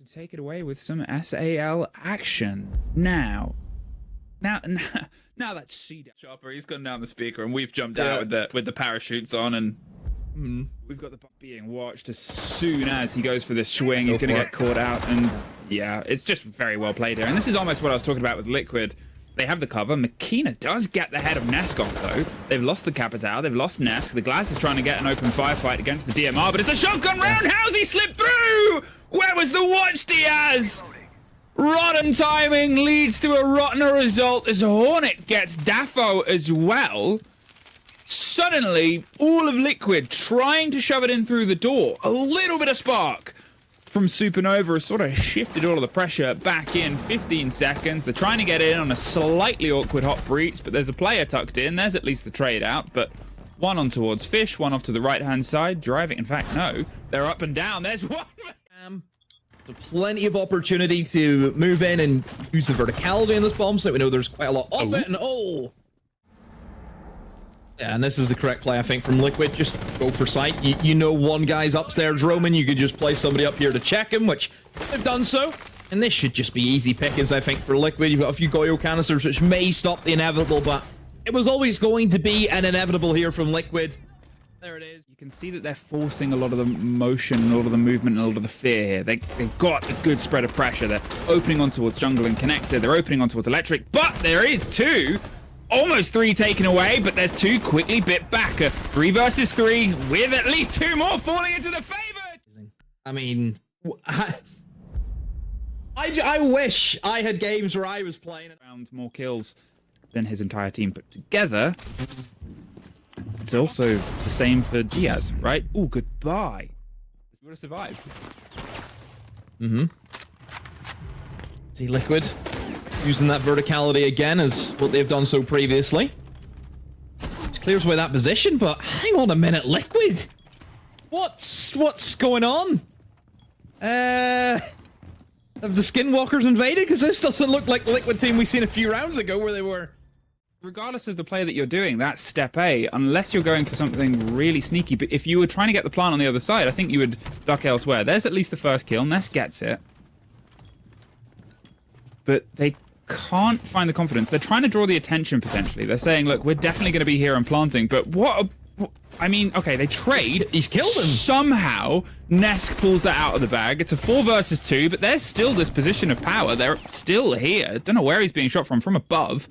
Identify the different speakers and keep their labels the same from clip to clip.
Speaker 1: to take it away with some SAL action. Now that's C Chopper. He's gone down the speaker, and we've jumped out with the parachutes on, and we've got the being watched as soon as he goes for this swing. He's going to get caught out, and yeah, it's just very well played here. And this is almost what I was talking about with Liquid. They have the cover. Makina does get the head of Nesk off, though. They've lost the Capitao. They've lost Nesk. The Glass is trying to get an open firefight against the DMR, but it's a shotgun round. How's he slipped through? Where was the watch, Diaz? Rotten timing leads to a rotten result as Hornet gets Dafo as well. Suddenly, all of Liquid trying to shove it in through the door. A little bit of spark from SuperNova has sort of shifted all of the pressure back in. 15 seconds. They're trying to get in on a slightly awkward hot breach, but there's a player tucked in. There's at least the trade out, but one on towards Fish, one off to the right-hand side. Driving, in fact, no. They're up and down. There's one.
Speaker 2: Plenty of opportunity to move in and use the verticality in this bomb site. We know there's quite a lot of it, and yeah, and this is the correct play, I think, from Liquid. Just go for sight. You know one guy's upstairs roaming. You could just play somebody up here to check him, which they've done so. And this should just be easy pickings, I think, for Liquid. You've got a few Goyo canisters, which may stop the inevitable, but it was always going to be an inevitable here from Liquid. There it is.
Speaker 1: You can see that they're forcing a lot of the motion, a lot of the movement, and a lot of the fear here. They've got a good spread of pressure. They're opening on towards jungle and connector. They're opening on towards electric, but there is two. Almost three taken away, but there's two quickly bit back. 3 versus 3 with at least 2 more falling into the favor.
Speaker 2: I mean, I wish I had games where I was playing
Speaker 1: around more kills than his entire team put together. It's also the same for Diaz, right? Oh, goodbye. He would have survived.
Speaker 2: See Liquid using that verticality again as what they've done so previously. Just clears away that position, but hang on a minute, Liquid. What's going on? Have the Skinwalkers invaded? Because this doesn't look like the Liquid team we've seen a few rounds ago where they were.
Speaker 1: Regardless of the play that you're doing, that's step A, unless you're going for something really sneaky. But if you were trying to get the plant on the other side, I think you would duck elsewhere. There's at least the first kill. Ness gets it. But they can't find the confidence. They're trying to draw the attention, potentially. They're saying, look, we're definitely going to be here and planting. But I mean, okay, they trade.
Speaker 2: He's killed him.
Speaker 1: Somehow, Nesk pulls that out of the bag. It's a 4 versus 2, but there's still this position of power. They're still here. Don't know where he's being shot from above.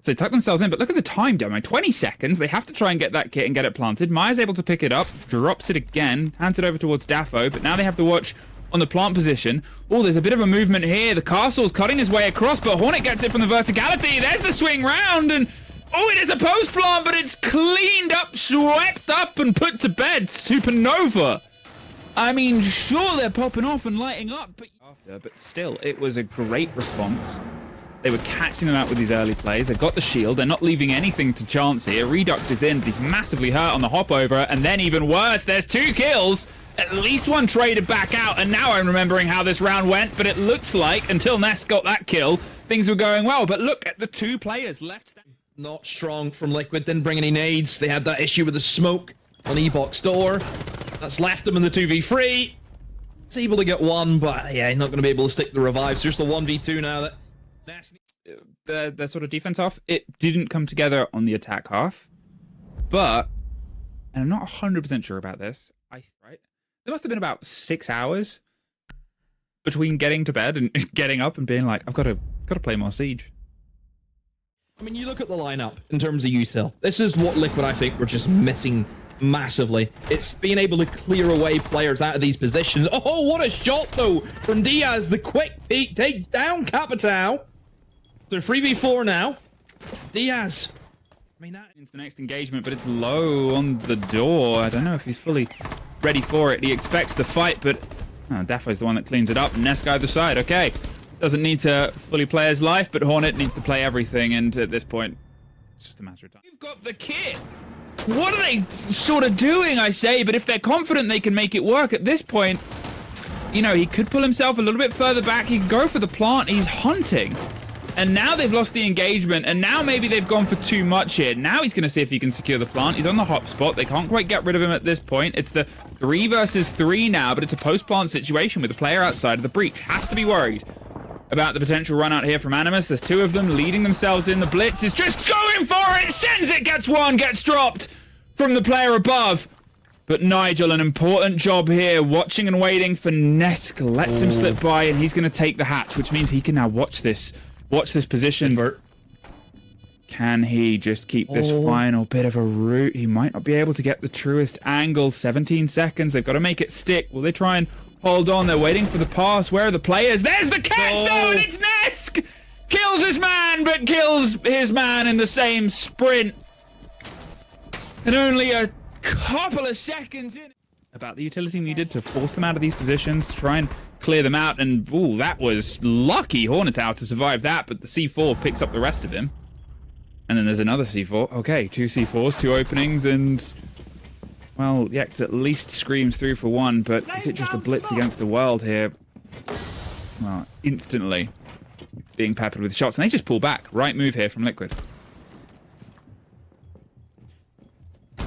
Speaker 1: So they tuck themselves in, but look at the time, Demo. 20 seconds. They have to try and get that kit and get it planted. Maya's able to pick it up, drops it again, hands it over towards Dafo, but now they have to watch on the plant position. Oh, there's a bit of a movement here. The Castle's cutting his way across, but Hornet gets it from the verticality. There's the swing round, and oh, it is a post plant, but it's cleaned up, swept up, and put to bed. SuperNova. I mean, sure, they're popping off and lighting up, but still, it was a great response. They were catching them out with these early plays. They've got the shield. They're not leaving anything to chance here. Reduct is in, but he's massively hurt on the hop over. And then even worse, there's 2 kills. At least one traded back out. And now I'm remembering how this round went. But it looks like, until Ness got that kill, things were going well. But look at the 2 players left.
Speaker 2: Not strong from Liquid. Didn't bring any nades. They had that issue with the smoke on E-Box door. That's left them in the 2v3. He's able to get one, but yeah, he's not going to be able to stick the revives. There's the 1v2 now that
Speaker 1: the sort of defense half, it didn't come together on the attack half, but, and I'm not 100% sure about this, right? There must have been about 6 hours between getting to bed and getting up and being like, I've got to play more Siege.
Speaker 2: I mean, you look at the lineup in terms of util. This is what Liquid, I think, were just missing massively. It's being able to clear away players out of these positions. Oh, what a shot, though, from Diaz. The quick peek takes down Capitao. They're 3v4 now. Diaz. I mean,
Speaker 1: into the next engagement, but it's low on the door. I don't know if he's fully ready for it. He expects the fight, but Dafo's the one that cleans it up. Nesk either side. Okay. Doesn't need to fully play his life, but Hornet needs to play everything, and at this point, it's just a matter of time. You've got the kit! What are they sort of doing, I say? But if they're confident they can make it work at this point, you know, he could pull himself a little bit further back. He can go for the plant. He's hunting. And now they've lost the engagement, and now maybe they've gone for too much here. Now he's going to see if he can secure the plant. He's on the hop spot. They can't quite get rid of him at this point. It's the 3 versus 3 now, but it's a post-plant situation with a player outside of the breach. Has to be worried about the potential run out here from Animus. There's 2 of them leading themselves in. The Blitz is just going for it. Sends it, gets 1, gets dropped from the player above. But Nigel, an important job here, watching and waiting for Nesk. Lets him slip by, and he's going to take the hatch, which means he can now watch this position. Can he just keep this final bit of a route? He might not be able to get the truest angle. 17 seconds. They've got to make it stick. Will they try and hold on? They're waiting for the pass. Where are the players? There's the catch, though, and it's Nesk! Kills his man, but kills his man in the same sprint. And only a couple of seconds in. About the utility needed to force them out of these positions, to try and clear them out. And, ooh, that was lucky Hornetow to survive that, but the C4 picks up the rest of him. And then there's another C4. Okay, 2 C4s, 2 openings, and... well, Yex at least screams through for 1, but is it just a blitz against the world here? Well, instantly being peppered with shots, and they just pull back. Right move here from Liquid.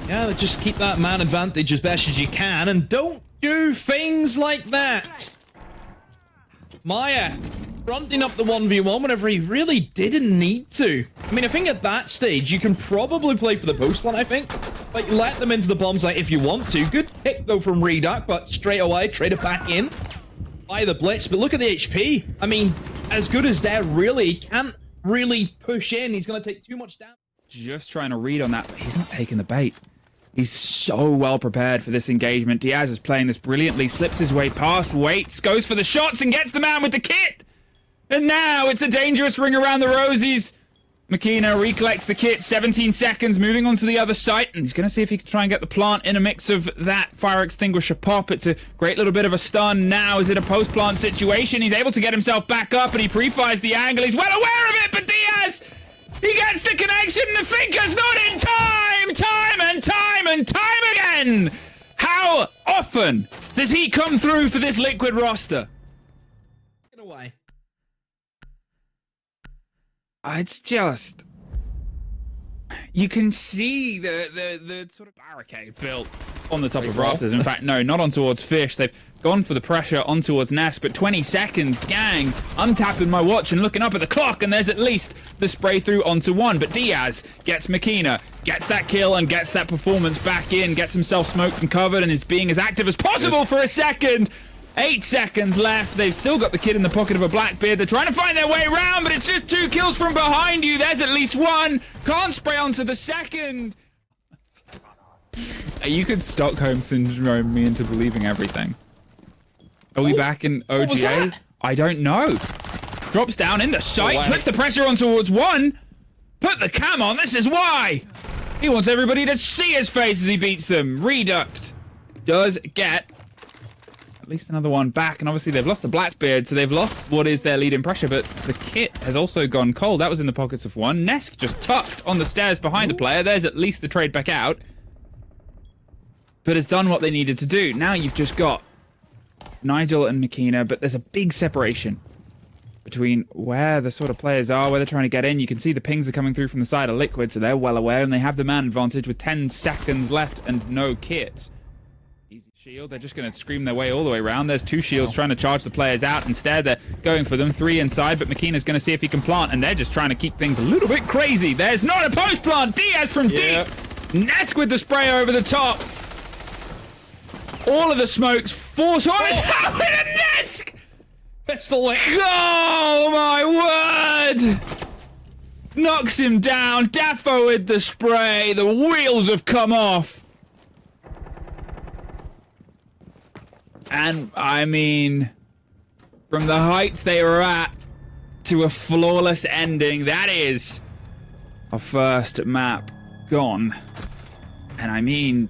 Speaker 2: Yeah, just keep that man advantage as best as you can, and don't do things like that. Maya fronting up the 1v1 whenever he really didn't need to. I mean, I think at that stage, you can probably play for the post one, I think. Like, let them into the bomb site if you want to. Good pick, though, from Reduck, but straight away, trade it back in by the Blitz. But look at the HP. I mean, as good as Dare really can't really push in. He's going to take too much damage.
Speaker 1: Just trying to read on that, but he's not taking the bait. He's so well prepared for this engagement. Diaz is playing this brilliantly, slips his way past, waits, goes for the shots, and gets the man with the kit. And now it's a dangerous ring around the rosies. Makina recollects the kit, 17 seconds, moving on to the other site, and he's going to see if he can try and get the plant in a mix of that fire extinguisher pop. It's a great little bit of a stun. Now is it a post-plant situation? He's able to get himself back up, and he pre-fires the angle. He's well aware of it, but Diaz, he gets the connection, and the thinker's not in time! Time and time and time again! How often does he come through for this Liquid roster?
Speaker 2: Get away.
Speaker 1: It's just... you can see the sort of barricade built on the top of rafters. In fact, no, not on towards Fish. They've gone for the pressure on towards Nest, but 20 seconds, gang. I'm tapping my watch and looking up at the clock, and there's at least the spray through onto 1. But Diaz gets Makina, gets that kill, and gets that performance back in, gets himself smoked and covered, and is being as active as possible for a second. 8 seconds left. They've still got the kid in the pocket of a Blackbeard. They're trying to find their way around, but it's just 2 kills from behind you. There's at least 1. Can't spray onto the second. You could Stockholm syndrome me into believing everything. Are we back in OGA? I don't know. Drops down in the sight, puts the pressure on towards 1. Put the cam on, this is why. He wants everybody to see his face as he beats them. Reduct does get at least another 1 back, and obviously they've lost the Blackbeard, so they've lost what is their lead in pressure, but the kit has also gone cold. That was in the pockets of 1. Nesk just tucked on the stairs behind the player. There's at least the trade back out, but has done what they needed to do. Now you've just got Nigel and Makina, but there's a big separation between where the sort of players are, where they're trying to get in. You can see the pings are coming through from the side of Liquid, so they're well aware, and they have the man advantage with 10 seconds left and no kit. Easy shield. They're just going to scream their way all the way around. There's 2 shields trying to charge the players out. Instead, they're going for them. 3 inside, but Makina's going to see if he can plant, and they're just trying to keep things a little bit crazy. There's not a post plant. Diaz from deep. Nesk with the spray over the top. All of the smokes force on his helmet, and Nesk!
Speaker 2: Pistol whip.
Speaker 1: Oh my word! Knocks him down. Daffo with the spray. The wheels have come off. And, I mean, from the heights they were at to a flawless ending, that is our first map gone. And I mean,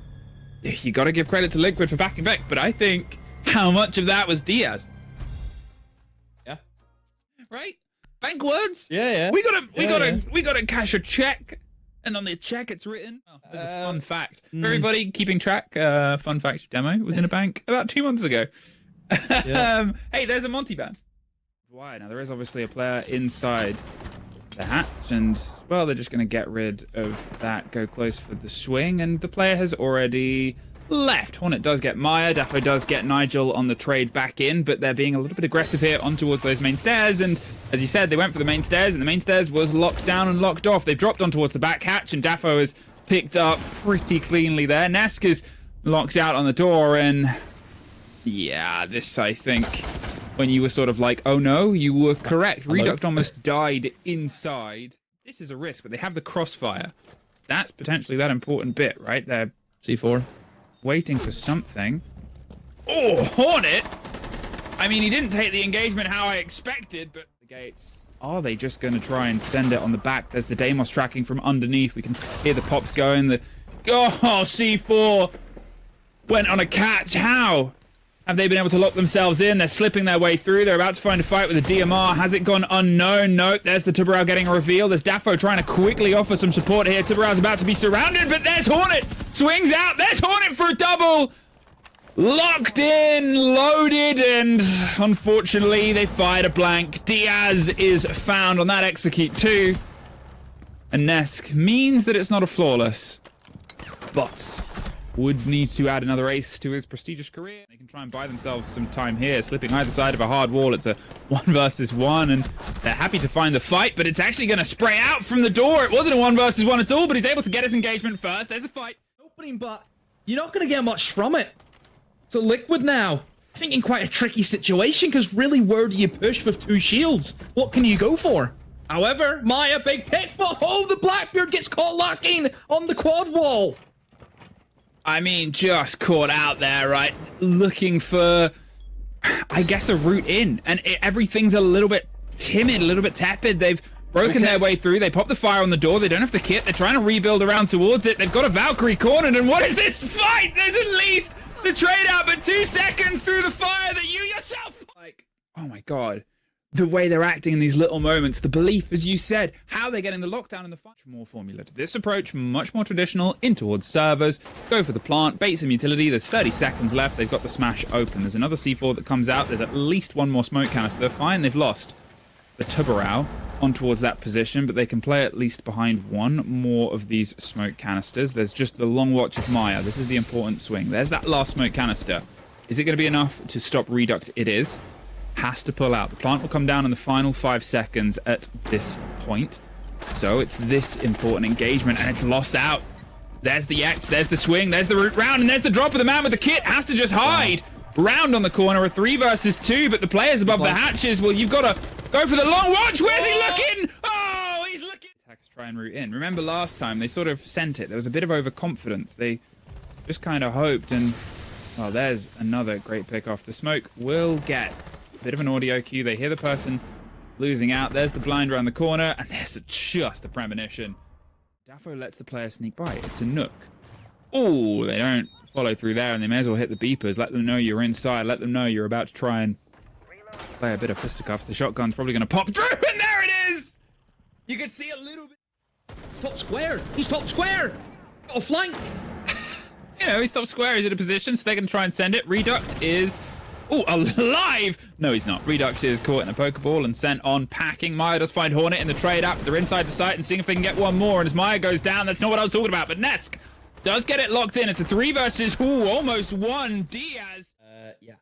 Speaker 1: you got to give credit to Liquid for backing back, but I think how much of that was Diaz?
Speaker 2: Yeah.
Speaker 1: Right? Bank words?
Speaker 2: Yeah.
Speaker 1: We gotta cash a check, and on the check it's written. Oh, there's a fun fact. For everybody keeping track, fun fact demo was in a bank about 2 months ago. Hey, there's a Monty ban. Why? Now there is obviously a player inside the hatch, and, well, they're just going to get rid of that, go close for the swing, and the player has already left. Hornet does get Maya, Daffo does get Nigel on the trade back in, but they're being a little bit aggressive here on towards those main stairs, and as you said, they went for the main stairs, and the main stairs was locked down and locked off. They've dropped on towards the back hatch, and Daffo is picked up pretty cleanly there. Nesk is locked out on the door, and yeah, this, I think, when you were sort of like, oh no, you were correct. Reduct almost died inside. This is a risk, but they have the crossfire. That's potentially that important bit, right? They're
Speaker 2: C4.
Speaker 1: Waiting for something. Oh, Hornet! I mean, he didn't take the engagement how I expected, but the gates. Are they just going to try and send it on the back? There's the Deimos tracking from underneath. We can hear the pops going. C4 went on a catch. How have they been able to lock themselves in? They're slipping their way through. They're about to find a fight with the DMR. Has it gone unknown? No. There's the Tubarão getting a reveal. There's Daffo trying to quickly offer some support here. Tubarão's about to be surrounded, but there's Hornet. Swings out. There's Hornet for a double. Locked in, loaded, and unfortunately they fired a blank. Diaz is found on that execute too. And Nesk means that it's not a flawless, but would need to add another ace to his prestigious career. They can try and buy themselves some time here, slipping either side of a hard wall. It's a 1 versus 1, and they're happy to find the fight, but it's actually going to spray out from the door. It wasn't a 1 versus 1 at all, but he's able to get his engagement first. There's a fight.
Speaker 2: Opening, but you're not going to get much from it. So Liquid now, I think in quite a tricky situation, because really, where do you push with 2 shields? What can you go for? However, Maya, big pitfall. Oh, the Blackbeard gets caught locking on the quad wall.
Speaker 1: I mean, just caught out there, right? Looking for, I guess, a route in. And everything's a little bit timid, a little bit tepid. They've broken their way through. They pop the fire on the door. They don't have the kit. They're trying to rebuild around towards it. They've got a Valkyrie cornered. And what is this fight? There's at least the trade out, but 2 seconds through the fire that you yourself... Like, oh my God. The way they're acting in these little moments, the belief, as you said, how they're getting the lockdown and the fight. More formula to this approach, much more traditional, in towards servers, go for the plant, bait some utility. There's 30 seconds left. They've got the smash open. There's another C4 that comes out. There's at least 1 more smoke canister. Fine, they've lost the Tubarão on towards that position, but they can play at least behind 1 more of these smoke canisters. There's just the long watch of Maya. This is the important swing. There's that last smoke canister. Is it going to be enough to stop Reduct? It is. Has to pull out. The plant will come down in the final 5 seconds at this point. So it's this important engagement, and it's lost out. There's the X, there's the swing, there's the route round, and there's the drop of the man with the kit. Has to just hide. Round on the corner, a 3 versus 2, but the players above the hatches, well, you've got to go for the long watch. Where's he looking? Oh, he's looking. Attacks try and route in. Remember last time, they sort of sent it. There was a bit of overconfidence. They just kind of hoped, and, well, there's another great pick off. The smoke will get bit of an audio cue. They hear the person losing out. There's the blind around the corner, and there's just a premonition. Daffo lets the player sneak by. It's a nook. Oh, they don't follow through there, and they may as well hit the beepers. Let them know you're inside. Let them know you're about to try and play a bit of fisticuffs. The shotgun's probably going to pop through, and there it is! You can see a little bit.
Speaker 2: He's top square. He's top square. Got a flank.
Speaker 1: You know, he's top square. He's in a position, so they're going to try and send it. Reduct is... Oh, alive! No, he's not. Reduct is caught in a Pokeball and sent on packing. Maya does find Hornet in the trade up. They're inside the site and seeing if they can get 1 more. And as Maya goes down, that's not what I was talking about. But Nesk does get it locked in. It's a 3 versus, almost 1. Diaz.
Speaker 2: Yeah.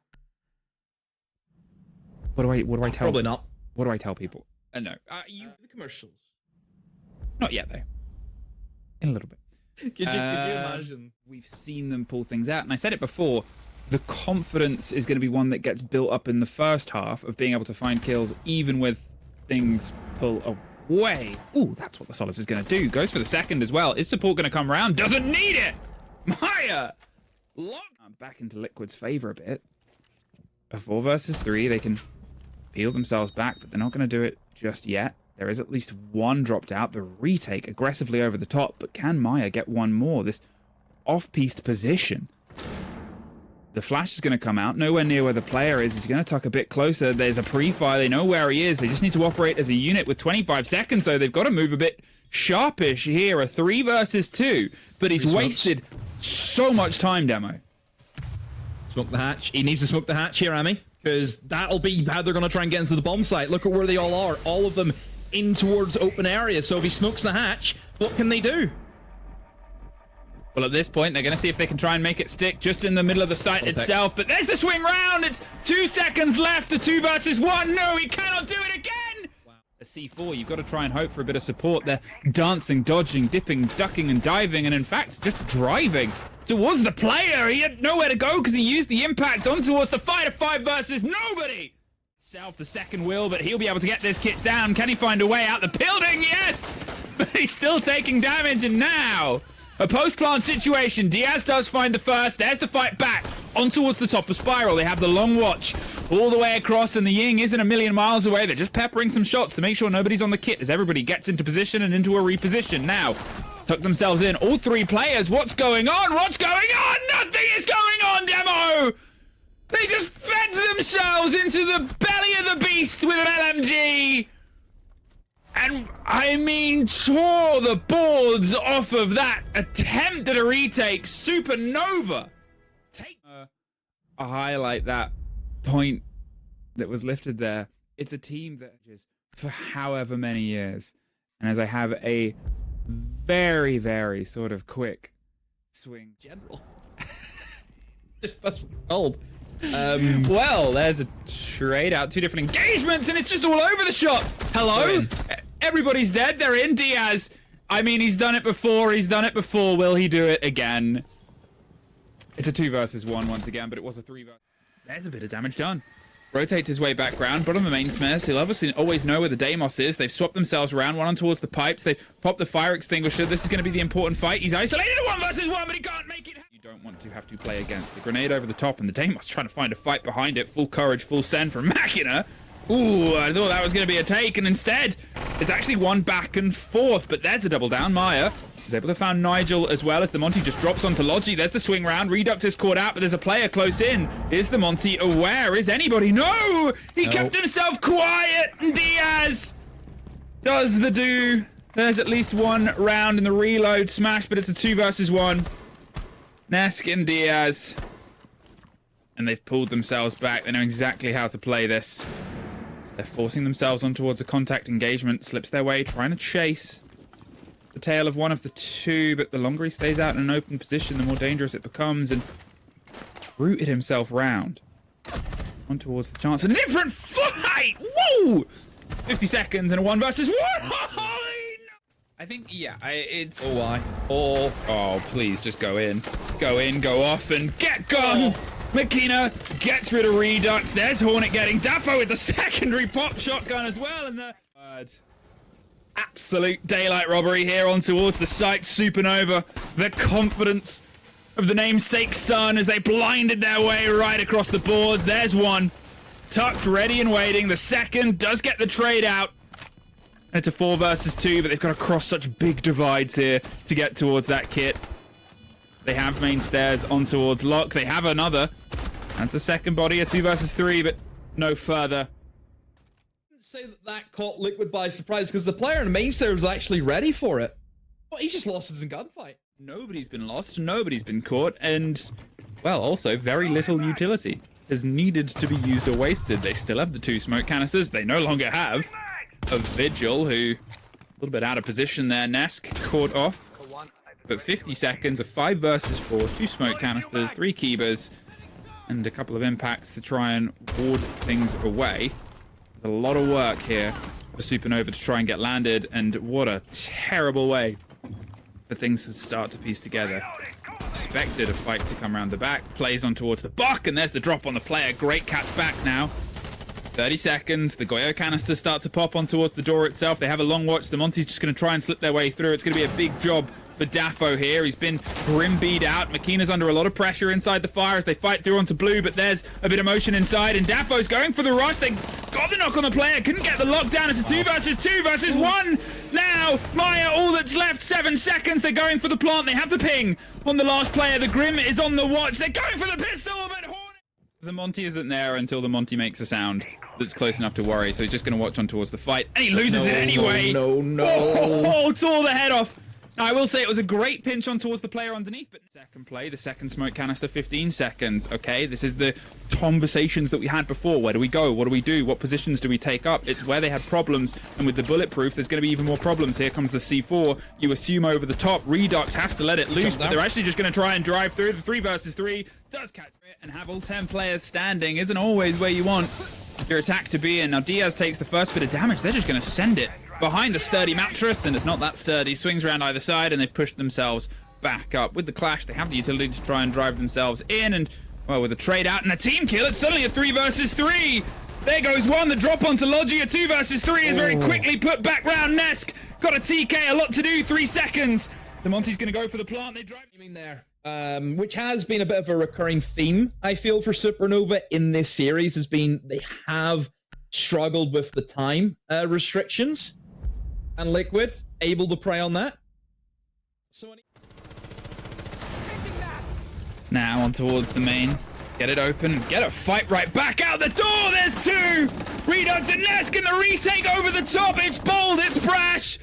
Speaker 1: What do I tell?
Speaker 2: Probably not.
Speaker 1: What do I tell people? No.
Speaker 2: The commercials.
Speaker 1: Not yet, though. In a little bit.
Speaker 2: Could you imagine?
Speaker 1: We've seen them pull things out. And I said it before. The confidence is going to be one that gets built up in the first half of being able to find kills, even with things pull away. Ooh, that's what the Solace is going to do. Goes for the second as well. Is support going to come around? Doesn't need it! Maya! Back into Liquid's favor a bit. A 4 versus 3. They can peel themselves back, but they're not going to do it just yet. There is at least 1 dropped out. The retake aggressively over the top, but can Maya get 1 more? This off-piste position. The flash is going to come out, nowhere near where the player is. He's going to tuck a bit closer. There's a pre-fire. They know where he is. They just need to operate as a unit with 25 seconds, though. They've got to move a bit sharpish here. A 3 versus 2, but he's wasted so much time, Demo.
Speaker 2: Smoke the hatch. He needs to smoke the hatch here, Amy, because that'll be how they're going to try and get into the bomb site. Look at where they all are. All of them in towards open area. So if he smokes the hatch, what can they do?
Speaker 1: Well, at this point, they're going to see if they can try and make it stick just in the middle of the site itself. But there's the swing round. It's 2 seconds left to 2 versus 1. No, he cannot do it again. Wow. A C4, you've got to try and hope for a bit of support. They're dancing, dodging, dipping, ducking, and diving. And in fact, just driving towards the player. He had nowhere to go because he used the impact on towards the fighter 5 versus nobody. Self the second wheel, but he'll be able to get this kit down. Can he find a way out the building? Yes! But he's still taking damage, and now a post-plant situation. Diaz does find the first. There's the fight back on towards the top of Spiral. They have the long watch all the way across, and the Ying isn't a million miles away. They're just peppering some shots to make sure nobody's on the kit as everybody gets into position and into a reposition. Now, tuck themselves in. All 3 players. What's going on? What's going on? Nothing is going on, Demo! They just fed themselves into the belly of the beast with an LMG! And, I mean, tore the boards off of that attempt at a retake. SuperNova! Take a highlight that point that was lifted there. It's a team that just for however many years. And as I have a very, very sort of quick swing.
Speaker 2: General. That's old.
Speaker 1: Well, there's a trade out, 2 different engagements, and it's just all over the shop. Hello? Everybody's dead. They're in. Diaz. I mean, he's done it before. He's done it before. Will he do it again? It's a 2 versus 1 once again, but it was a 3 versus. There's a bit of damage done. Rotates his way back round, but on the main smares, he'll obviously always know where the Deimos is. They've swapped themselves around, one on towards the pipes. They pop the fire extinguisher. This is going to be the important fight. He's isolated at 1 versus 1, but he can't make it. You don't want to have to play against the grenade over the top, and the Deimos trying to find a fight behind it. Full courage, full send from Machina. Ooh, I thought that was going to be a take, and instead, it's actually 1 back and forth, but there's a double down. Maya is able to find Nigel as well as the Monty just drops onto Logi. There's the swing round. Reductor's caught out, but there's a player close in. Is the Monty aware? Is anybody? No! He kept himself quiet, and Diaz does the do. There's at least 1 round in the reload smash, but it's a 2 versus 1. Nesk and Diaz. And they've pulled themselves back. They know exactly how to play this. They're forcing themselves on towards a contact engagement. Slips their way, trying to chase the tail of one of the 2, but the longer he stays out in an open position, the more dangerous it becomes, and rooted himself round. On towards the chance. A different fight! Whoa! 50 seconds and a 1 versus 1! I think, yeah, it's...
Speaker 2: Oh, why?
Speaker 1: Oh, please, just go in. Go in, go off, and get gone! Machina gets rid of Reduct. There's Hornet getting Daffo with the secondary pop shotgun as well, and the... Absolute daylight robbery here on towards the site. SuperNova, the confidence of the namesake son as they blinded their way right across the boards. There's 1. Tucked, ready and waiting. The second does get the trade out. And it's a 4 versus 2, but they've got to cross such big divides here to get towards that kit. They have main stairs on towards Lock. They have another. That's a second body, a 2 versus 3, but no further.
Speaker 2: Say that caught Liquid by surprise because the player in main stair was actually ready for it. But he's just lost his gunfight.
Speaker 1: Nobody's been lost, nobody's been caught, and, well, also very little utility has needed to be used or wasted. They still have the 2 smoke canisters. They no longer have a Vigil, who a little bit out of position there. Nesk caught off, but 50 seconds, a 5 versus 4, 2 smoke canisters, 3 Keybers, and a couple of impacts to try and ward things away. There's a lot of work here for SuperNova to try and get landed, and what a terrible way for things to start to piece together. Expected a fight to come around the back, plays on towards the buck, and there's the drop on the player. Great catch back now. 30 seconds, the Goyo canisters start to pop on towards the door itself. They have a long watch. The Monty's just going to try and slip their way through. It's going to be a big job for Daffo here. He's been grim-beat out. Machina's under a lot of pressure inside the fire as they fight through onto blue, but there's a bit of motion inside, and Daffo's going for the rush. They got the knock on the player, couldn't get the lockdown. It's a 2 versus 1. Now, Maya, all that's left, 7 seconds. They're going for the plant. They have the ping on the last player. The Grim is on the watch. They're going for the pistol, but Hornet... The Monty isn't there until the Monty makes a sound that's close enough to worry, so he's just going to watch on towards the fight, and he loses it anyway.
Speaker 2: No.
Speaker 1: Oh, tore the head off Now, I will say it was a great pinch on towards the player underneath, but second play, the second smoke canister, 15 seconds. Okay, this is the conversations that we had before. Where do we go? What do we do? What positions do we take up? It's where they had problems, and with the bulletproof, there's going to be even more problems. Here comes the C4. You assume over the top. Reduct has to let it loose, but they're actually just going to try and drive through. The 3 versus 3 does catch it, and have all 10 players standing isn't always where you want your attack to be in. Now, Diaz takes the first bit of damage. They're just going to send it behind the sturdy mattress, and it's not that sturdy. Swings around either side, and they've pushed themselves back up. With the clash, they have the utility to try and drive themselves in, and, well, with a trade out and a team kill, it's suddenly a 3 versus 3. There goes one. The drop onto Logi. A 2 versus 3 is very quickly put back round. Nesk got a TK, a lot to do, 3 seconds. The Monty's going to go for the plant. They drive
Speaker 2: there. Which has been a bit of a recurring theme, I feel, for SuperNova in this series, has been they have struggled with the time restrictions. And Liquid, able to prey on that.
Speaker 1: Now on towards the main. Get it open. Get a fight right back out the door. There's 2. Reduct and Nesk and the retake over the top. It's bold. It's brash.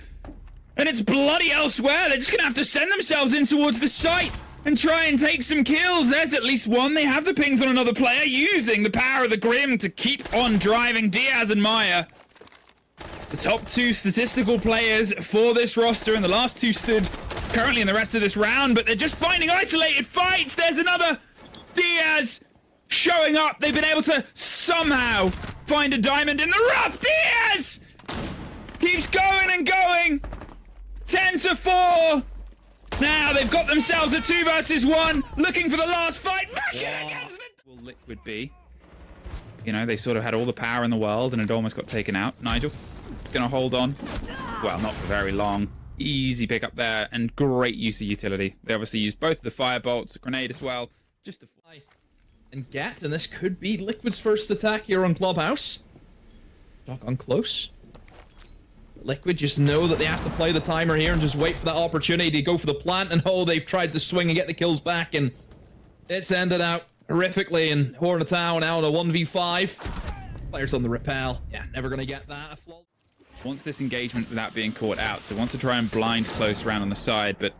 Speaker 1: And it's bloody elsewhere. They're just going to have to send themselves in towards the site and try and take some kills. There's at least one. They have the pings on another player, using the power of the Grim to keep on driving. Diaz and Maya, the top 2 statistical players for this roster, and the last 2 stood currently in the rest of this round, but they're just finding isolated fights. There's another Diaz showing up. They've been able to somehow find a diamond in the rough. Diaz keeps going and going. 10-4. Now they've got themselves a 2 versus 1, looking for the last fight. Will Liquid be? You know, they sort of had all the power in the world, and it almost got taken out. Nigel gonna hold on. Well, not for very long. Easy pick up there, and great use of utility. They obviously used both the fire bolts, a grenade as well, just to fly
Speaker 2: and get. And this could be Liquid's first attack here on Clubhouse. Shotgun close. Liquid just know that they have to play the timer here and just wait for that opportunity to go for the plant. And oh, they've tried to swing and get the kills back, and it's ended out horrifically. And Hornetown now on a 1v5. Players on the rappel. Yeah, never gonna get that.
Speaker 1: Wants this engagement without being caught out, so wants to try and blind close around on the side, but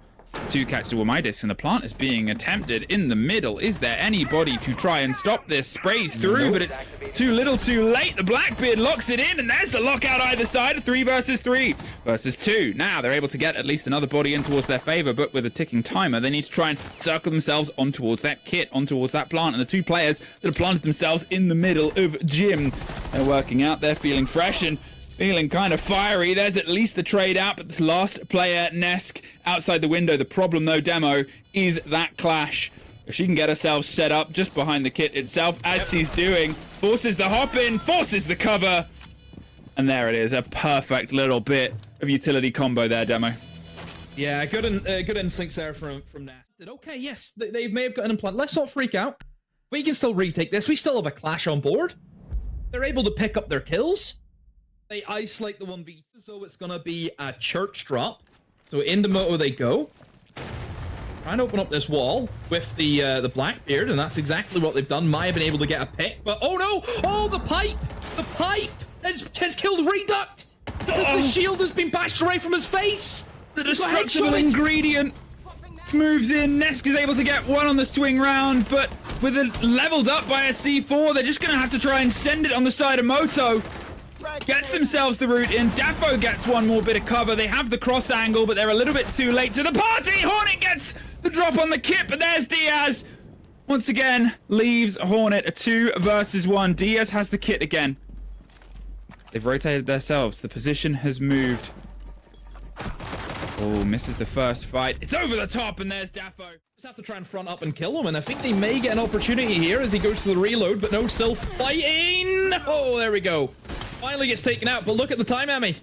Speaker 1: 2 catches to Womidis, and the plant is being attempted in the middle. Is there anybody to try and stop this? Sprays through, but it's too little too late. The Blackbeard locks it in, and there's the lockout either side. A 3 versus 3 versus 2. Now they're able to get at least another body in towards their favor, but with a ticking timer, they need to try and circle themselves on towards that kit, on towards that plant, and the 2 players that have planted themselves in the middle of Gym, they're working out. They're feeling fresh and feeling kind of fiery. There's at least a trade out, but this last player, Nesk, outside the window. The problem, though, Demo, is that clash. If she can get herself set up just behind the kit itself, as she's doing, forces the hop in, forces the cover, and there it is. A perfect little bit of utility combo there, Demo.
Speaker 2: Yeah, good instincts there from Nesk. Okay, yes, they may have got an implant. Let's not freak out. We can still retake this. We still have a clash on board. They're able to pick up their kills. They isolate the 1v2, so it's going to be a church drop. So into Moto they go. Try and open up this wall with the Blackbeard, and that's exactly what they've done. Might have been able to get a pick, but oh no! Oh, the pipe! The pipe has killed Reduct! Because the shield has been bashed away from his face!
Speaker 1: The destructible ingredient moves in. Nesk is able to get one on the swing round, but with it leveled up by a C4, they're just going to have to try and send it on the side of Moto. Gets themselves the route in. Daffo gets one more bit of cover. They have the cross angle, but they're a little bit too late to the party. Hornet gets the drop on the kit, but there's Diaz. Once again, leaves Hornet a 2 versus 1. Diaz has the kit again. They've rotated themselves. The position has moved. Oh, misses the first fight. It's over the top, and there's Daffo.
Speaker 2: Just have to try and front up and kill him, and I think they may get an opportunity here as he goes to the reload, but no, still fighting. Oh, there we go. Finally gets taken out, but look at the time, Emmy.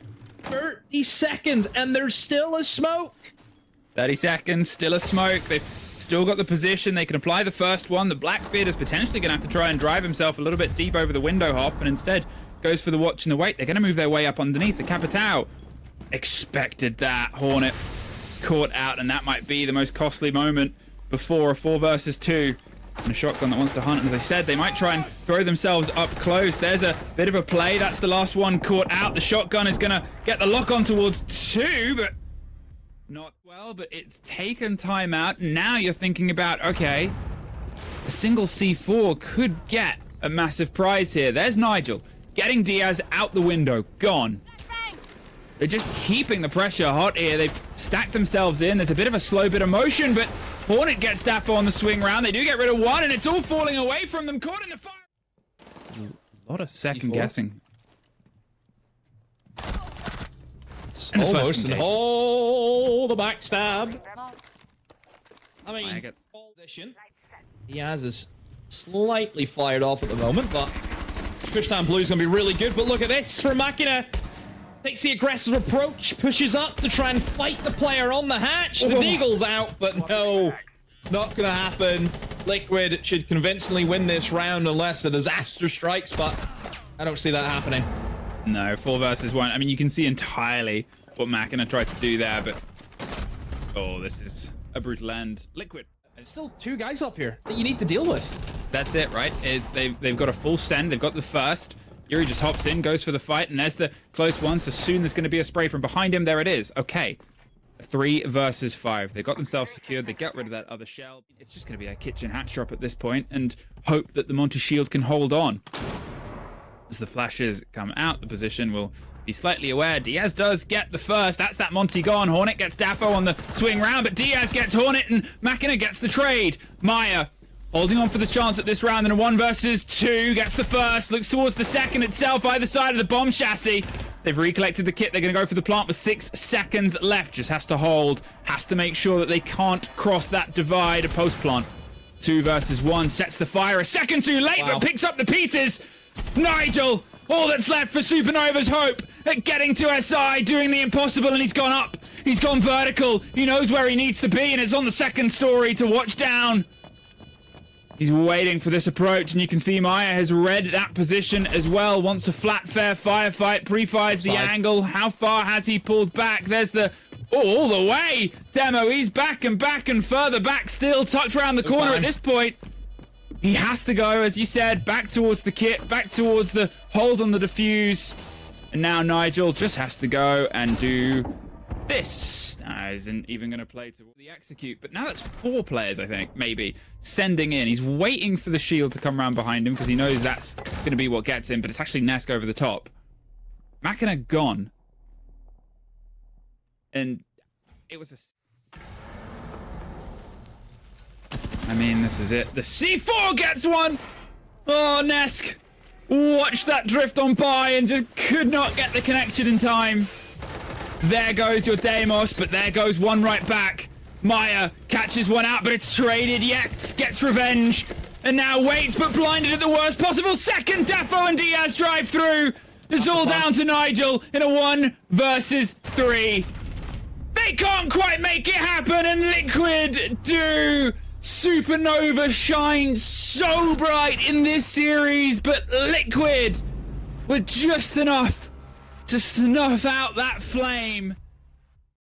Speaker 2: 30 seconds, and there's still a smoke.
Speaker 1: 30 seconds, still a smoke. They've still got the position. They can apply the first one. The Blackbeard is potentially going to have to try and drive himself a little bit deep over the window hop, and instead goes for the watch and the wait. They're going to move their way up underneath. The Capitao expected that. Hornet caught out, and that might be the most costly moment before a 4 versus 2. And a shotgun that wants to hunt. And as I said, they might try and throw themselves up close. There's a bit of a play. That's the last one caught out. The shotgun is going to get the lock on towards 2, but Not well, but it's taken time out. Now you're thinking about, okay, a single C4 could get a massive prize here. There's Nigel getting Diaz out the window. Gone. They're just keeping the pressure hot here. They've stacked themselves in. There's a bit of a slow bit of motion, but Hornet gets Daffo on the swing round. They do get rid of one, and it's all falling away from them. Caught in the fire. A lot of second guessing.
Speaker 2: Almost, and oh, the backstab. I mean, position. Diaz is slightly fired off at the moment, but Pushdown Blue is going to be really good. But look at this from Machina. Takes the aggressive approach, pushes up to try and fight the player on the hatch. The Deagle's out, but no, not going to happen. Liquid should convincingly win this round unless a disaster strikes, but I don't see that happening.
Speaker 1: No, 4 versus 1. I mean, you can see entirely what Machina tried to do there, but oh, this is a brutal end. Liquid.
Speaker 2: There's still 2 guys up here that you need to deal with.
Speaker 1: That's it, right? They've got a full send. They've got the first. Yuri just hops in, goes for the fight, and there's the close one. So soon there's going to be a spray from behind him. There it is. Okay. 3 versus 5. They got themselves secured. They got rid of that other shell. It's just going to be a kitchen hatch drop at this point and hope that the Monty Shield can hold on. As the flashes come out, the position will be slightly aware. Diaz does get the first. That's that Monty gone. Hornet gets Daffo on the swing round, but Diaz gets Hornet and Machina gets the trade. Maya holding on for the chance at this round in a 1 versus 2. Gets the first. Looks towards the second itself, either side of the bomb chassis. They've recollected the kit. They're going to go for the plant with 6 seconds left. Just has to hold. Has to make sure that they can't cross that divide. A post plant. 2 versus 1. Sets the fire. A second too late, but picks up the pieces. Nigel, all that's left for SuperNova's hope at getting to SI, doing the impossible, and he's gone up. He's gone vertical. He knows where he needs to be, and it's on the second story to watch down. He's waiting for this approach, and you can see Maya has read that position as well. Wants a flat, fair firefight. Pre-fires the angle. How far has he pulled back? There's the... Oh, all the way. Demo, he's back and further back still. Tucked around the corner at this point. He has to go, as you said, back towards the kit, back towards the hold on the defuse. And now Nigel just has to go and do this. Isn't even going to play to the execute. But now that's 4 players, I think, maybe, sending in. He's waiting for the shield to come around behind him because he knows that's going to be what gets him. But it's actually Nesk over the top. Machina gone. And it was a... I mean, this is it. The C4 gets one! Oh, Nesk! Watch that drift on by and just could not get the connection in time. There goes your Deimos, but there goes one right back. Maya catches one out, but it's traded. Yes, gets revenge. And now waits, but blinded at the worst possible second. Daffo and Diaz drive through. It's all down to Nigel in a 1 versus 3. They can't quite make it happen, and Liquid do. SuperNova shines so bright in this series, but Liquid were just enough to snuff out that flame.